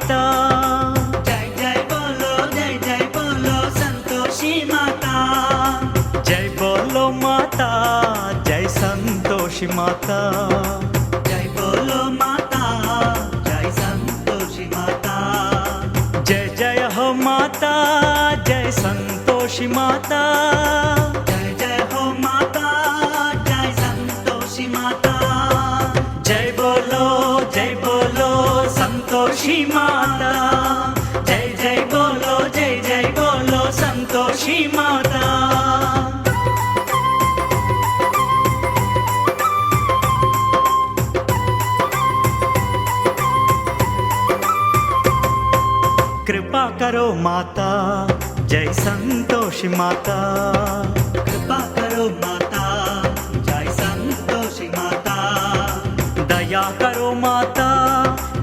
माता। जय जय बोलो संतोषी माता। जय बोलो माता, जय संतोषी माता। जय बोलो माता, जय संतोषी माता। जय जय हो माता, जय संतोषी माता। जय जय हो माता, जय संतोषी माता। जय बोलो संतोषी माता। जय बोलो संतोषी माता। कृपा करो माता, जय संतोषी माता। कृपा करो माता, जय संतोषी माता। दया करो माता,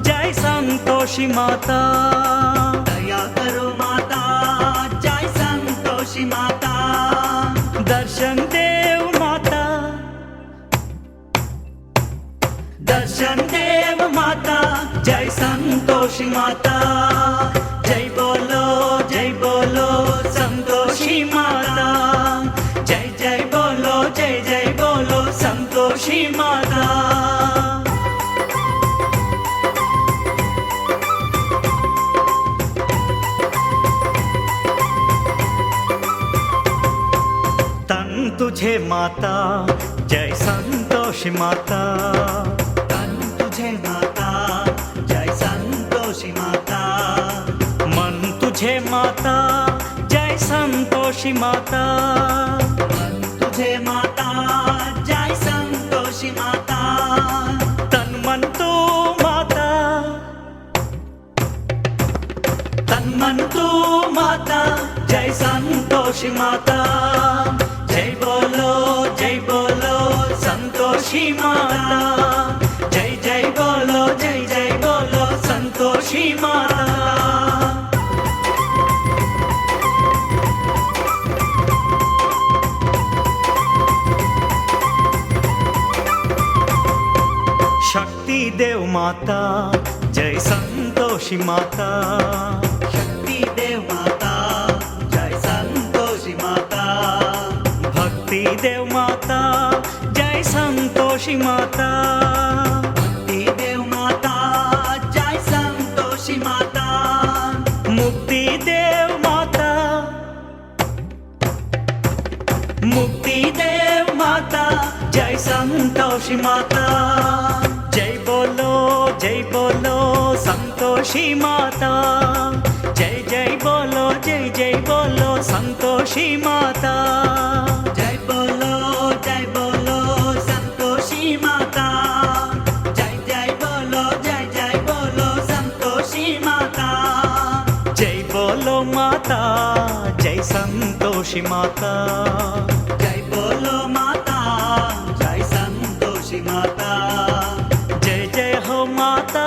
जय संतोषी माता। दया करो माता, जय संतोषी माता। दर्शन देव माता, दर्शन देव माता, जय संतोषी माता। जय बोलो संतोषी माता। जय बोलो संतोषी माता। तन तुझे माता, जय संतोषी माता। तन तुझे माता, जय संतोषी माता। मन तुझे माता, जय संतोषी माता। मन तुझे माता, जय संतोषी माता। तन मन तू माता, तन मन तू माता, जय संतोषी माता। जय बोलो संतोषी माता। जय बोलो संतोषी माता। शक्ति देव माता, जय संतोषी माता। शक्ति देव माता, जय संतोषी माता। भक्ति देव माता, जय संतोषी माता। भक्ति देव माता, जय संतोषी माता। मुक्ति देव माता, मुक्ति देव माता, जय संतोषी माता। जय बोलो संतोषी माता। जय बोलो संतोषी माता। जय बोलो संतोषी माता। जय बोलो संतोषी माता। जय बोलो माता, जय संतोषी माता। जय बोलो माता, जय संतोषी माता। जय हो माता,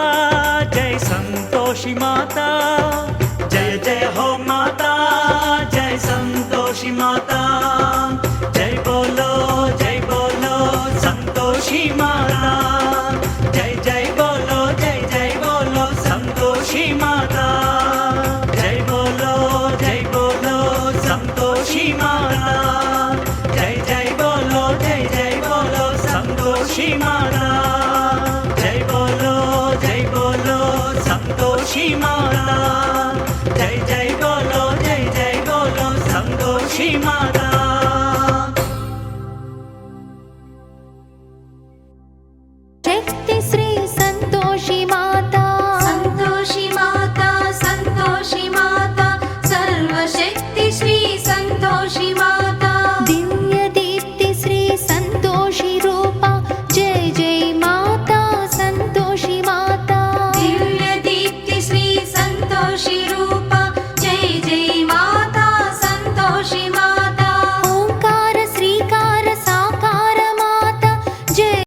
जय संतोषी माता। जय हो माता, जय संतोषी माता। जय बोलो संतोषी माता। जय बोलो संतोषी माता। जय बोलो संतोषी माता। जय बोलो संतोषी माता। जय बोलो संतोषी माता। जय बोलो संतोषी माता।